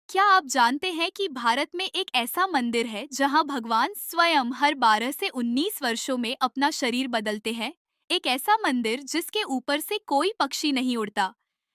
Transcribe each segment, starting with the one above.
क्या आप जानते हैं कि भारत में एक ऐसा मंदिर है जहां भगवान स्वयं हर 12 से 19 वर्षों में अपना शरीर बदलते हैं? एक ऐसा मंदिर जिसके ऊपर से कोई पक्षी नहीं उड़ता,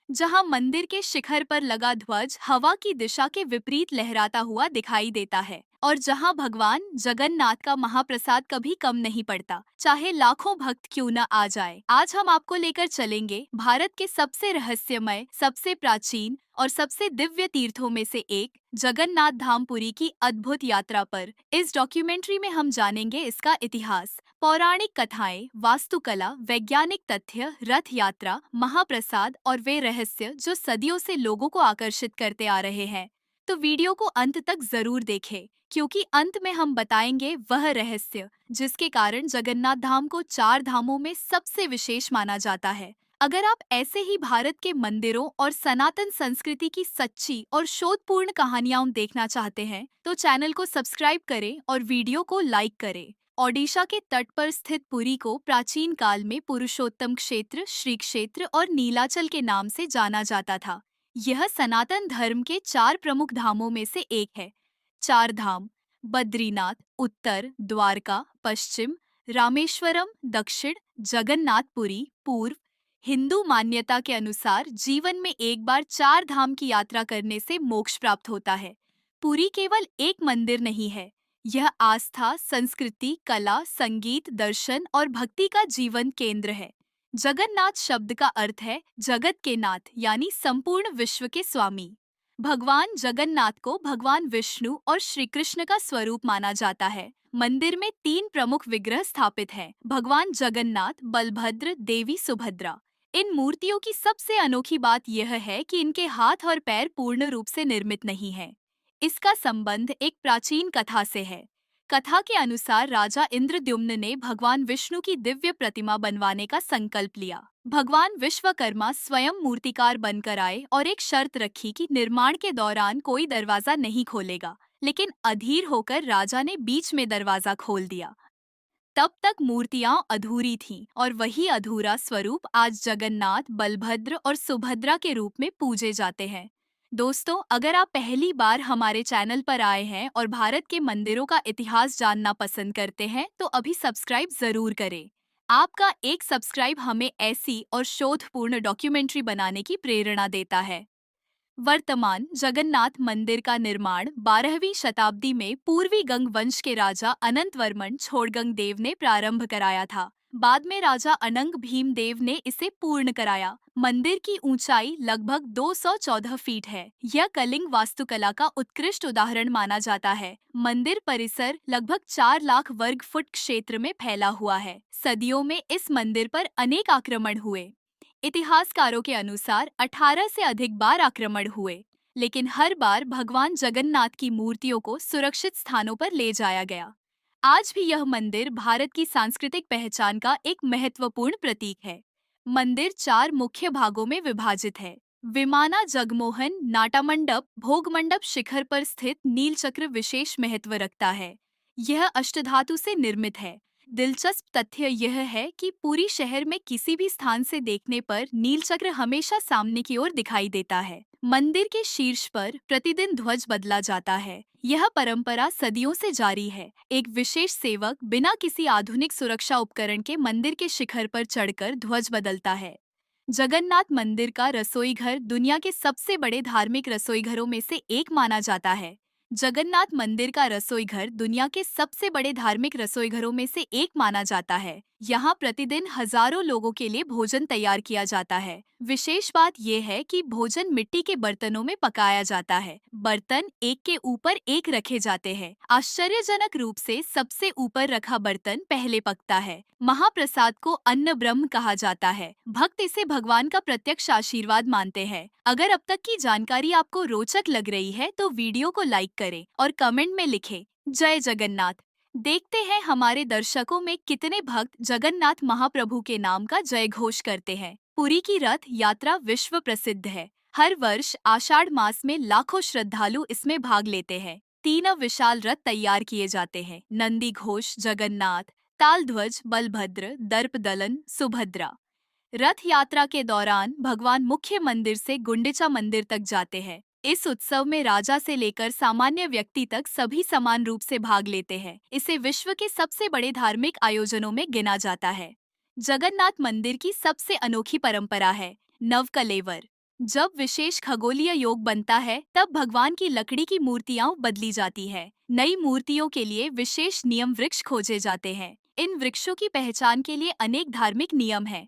जहां मंदिर के शिखर पर लगा ध्वज हवा की दिशा के विपरीत लहराता हुआ दिखाई देता है और जहां भगवान जगन्नाथ का महाप्रसाद कभी कम नहीं पड़ता, चाहे लाखों भक्त क्यों न आ जाए। आज हम आपको लेकर चलेंगे भारत के सबसे रहस्यमय, सबसे प्राचीन और सबसे दिव्य तीर्थों में से एक जगन्नाथ धाम पुरी की अद्भुत यात्रा पर। इस डॉक्यूमेंट्री में हम जानेंगे इसका इतिहास, पौराणिक कथाएं, वास्तुकला, वैज्ञानिक तथ्य, रथ यात्रा, महाप्रसाद और वे रहस्य जो सदियों से लोगों को आकर्षित करते आ रहे हैं। तो वीडियो को अंत तक जरूर देखें, क्योंकि अंत में हम बताएंगे वह रहस्य जिसके कारण जगन्नाथ धाम को चार धामों में सबसे विशेष माना जाता है। अगर आप ऐसे ही भारत के मंदिरों और सनातन संस्कृति की सच्ची और शोधपूर्ण कहानियां देखना चाहते हैं, तो चैनल को सब्सक्राइब करें और वीडियो को लाइक करें। ओडिशा के तट पर स्थित पुरी को प्राचीन काल में पुरुषोत्तम क्षेत्र, श्री क्षेत्र और नीलाचल के नाम से जाना जाता था। यह सनातन धर्म के चार प्रमुख धामों में से एक है। चार धाम: बद्रीनाथ उत्तर, द्वारका पश्चिम, रामेश्वरम दक्षिण, जगन्नाथपुरी पूर्व। हिंदू मान्यता के अनुसार जीवन में एक बार चार धाम की यात्रा करने से मोक्ष प्राप्त होता है। पुरी केवल एक मंदिर नहीं है, यह आस्था, संस्कृति, कला, संगीत, दर्शन और भक्ति का जीवन केंद्र है। जगन्नाथ शब्द का अर्थ है जगत के नाथ, यानी संपूर्ण विश्व के स्वामी। भगवान जगन्नाथ को भगवान विष्णु और श्री कृष्ण का स्वरूप माना जाता है। मंदिर में तीन प्रमुख विग्रह स्थापित हैं: भगवान जगन्नाथ, बलभद्र, देवी सुभद्रा। इन मूर्तियों की सबसे अनोखी बात यह है कि इनके हाथ और पैर पूर्ण रूप से निर्मित नहीं हैं। इसका संबंध एक प्राचीन कथा से है। कथा के अनुसार राजा इंद्रद्युम्न ने भगवान विष्णु की दिव्य प्रतिमा बनवाने का संकल्प लिया। भगवान विश्वकर्मा स्वयं मूर्तिकार बनकर आए और एक शर्त रखी कि निर्माण के दौरान कोई दरवाजा नहीं खोलेगा, लेकिन अधीर होकर राजा ने बीच में दरवाजा खोल दिया। तब तक मूर्तियां अधूरी थीं और वही अधूरा स्वरूप आज जगन्नाथ, बलभद्र और सुभद्रा के रूप में पूजे जाते हैं। दोस्तों, अगर आप पहली बार हमारे चैनल पर आए हैं और भारत के मंदिरों का इतिहास जानना पसंद करते हैं, तो अभी सब्सक्राइब जरूर करें। आपका एक सब्सक्राइब हमें ऐसी और शोधपूर्ण डॉक्यूमेंट्री बनाने की प्रेरणा देता है। वर्तमान जगन्नाथ मंदिर का निर्माण 12वीं शताब्दी में पूर्वी गंग वंश के राजा अनंत वर्मन छोड़गंग देव ने प्रारंभ कराया था। बाद में राजा अनंग भीम देव ने इसे पूर्ण कराया। मंदिर की ऊंचाई लगभग 214 फीट है। यह कलिंग वास्तुकला का उत्कृष्ट उदाहरण माना जाता है। मंदिर परिसर लगभग 4 लाख वर्ग फुट क्षेत्र में फैला हुआ है। सदियों में इस मंदिर पर अनेक आक्रमण हुए। इतिहासकारों के अनुसार 18 से अधिक बार आक्रमण हुए, लेकिन हर बार भगवान जगन्नाथ की मूर्तियों को सुरक्षित स्थानों पर ले जाया गया। आज भी यह मंदिर भारत की सांस्कृतिक पहचान का एक महत्वपूर्ण प्रतीक है। मंदिर चार मुख्य भागों में विभाजित है: विमाना जगमोहन, नाटा मंडप, भोग मंडप। शिखर पर स्थित नीलचक्र विशेष महत्व रखता है। यह अष्टधातु से निर्मित है। दिलचस्प तथ्य यह है कि पूरी शहर में किसी भी स्थान से देखने पर नीलचक्र हमेशा सामने की ओर दिखाई देता है। मंदिर के शीर्ष पर प्रतिदिन ध्वज बदला जाता है। यह परंपरा सदियों से जारी है। एक विशेष सेवक बिना किसी आधुनिक सुरक्षा उपकरण के मंदिर के शिखर पर चढ़कर ध्वज बदलता है। जगन्नाथ मंदिर का रसोई घर दुनिया के सबसे बड़े धार्मिक रसोई घरों में से एक माना जाता है। जगन्नाथ मंदिर का रसोई घर दुनिया के सबसे बड़े धार्मिक रसोई घरों में से एक माना जाता है। यहाँ प्रतिदिन हजारों लोगों के लिए भोजन तैयार किया जाता है। विशेष बात यह है कि भोजन मिट्टी के बर्तनों में पकाया जाता है। बर्तन एक के ऊपर एक रखे जाते हैं। आश्चर्यजनक रूप से सबसे ऊपर रखा बर्तन पहले पकता है। महाप्रसाद को अन्न ब्रह्म कहा जाता है। भक्त इसे भगवान का प्रत्यक्ष आशीर्वाद मानते हैं। अगर अब तक की जानकारी आपको रोचक लग रही है, तो वीडियो को लाइक करें और कमेंट में लिखें जय जगन्नाथ। देखते हैं हमारे दर्शकों में कितने भक्त जगन्नाथ महाप्रभु के नाम का जय घोष करते हैं। पुरी की रथ यात्रा विश्व प्रसिद्ध है। हर वर्ष आषाढ़ मास में लाखों श्रद्धालु इसमें भाग लेते हैं। तीन विशाल रथ तैयार किए जाते हैं: नंदी घोष जगन्नाथ, ताल ध्वज बलभद्र, दर्प दलन सुभद्रा। रथ यात्रा के दौरान भगवान मुख्य मंदिर से गुंडिचा मंदिर तक जाते हैं। इस उत्सव में राजा से लेकर सामान्य व्यक्ति तक सभी समान रूप से भाग लेते हैं। इसे विश्व के सबसे बड़े धार्मिक आयोजनों में गिना जाता है। जगन्नाथ मंदिर की सबसे अनोखी परंपरा है नवकलेवर। जब विशेष खगोलीय योग बनता है, तब भगवान की लकड़ी की मूर्तियां बदली जाती है। नई मूर्तियों के लिए विशेष नियम वृक्ष खोजे जाते हैं। इन वृक्षों की पहचान के लिए अनेक धार्मिक नियम हैं।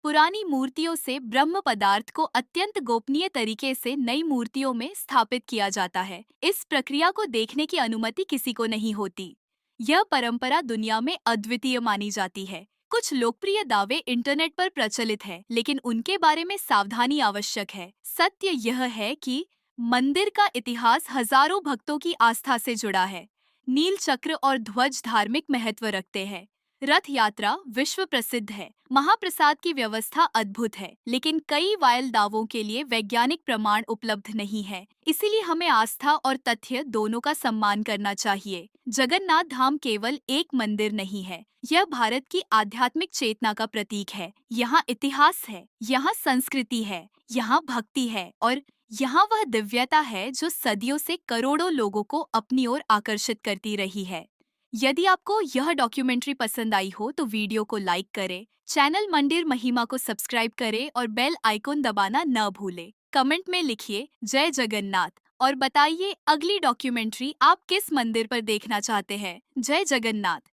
पुरानी मूर्तियों से ब्रह्म पदार्थ को अत्यंत गोपनीय तरीके से नई मूर्तियों में स्थापित किया जाता है। इस प्रक्रिया को देखने की अनुमति किसी को नहीं होती। यह परंपरा दुनिया में अद्वितीय मानी जाती है। कुछ लोकप्रिय दावे इंटरनेट पर प्रचलित है, लेकिन उनके बारे में सावधानी आवश्यक है। सत्य यह है कि मंदिर का इतिहास हजारों भक्तों की आस्था से जुड़ा है। नील चक्र और ध्वज धार्मिक महत्व रखते हैं। रथ यात्रा विश्व प्रसिद्ध है। महाप्रसाद की व्यवस्था अद्भुत है, लेकिन कई वायल दावों के लिए वैज्ञानिक प्रमाण उपलब्ध नहीं है। इसीलिए हमें आस्था और तथ्य दोनों का सम्मान करना चाहिए। जगन्नाथ धाम केवल एक मंदिर नहीं है, यह भारत की आध्यात्मिक चेतना का प्रतीक है। यहाँ इतिहास है, यहाँ संस्कृति है, यहाँ भक्ति है और यहाँ वह दिव्यता है जो सदियों से करोड़ों लोगों को अपनी ओर आकर्षित करती रही है। यदि आपको यह डॉक्यूमेंट्री पसंद आई हो तो वीडियो को लाइक करें, चैनल मंदिर महिमा को सब्सक्राइब करें और बेल आइकॉन दबाना न भूलें। कमेंट में लिखिए जय जगन्नाथ और बताइए अगली डॉक्यूमेंट्री आप किस मंदिर पर देखना चाहते हैं। जय जगन्नाथ।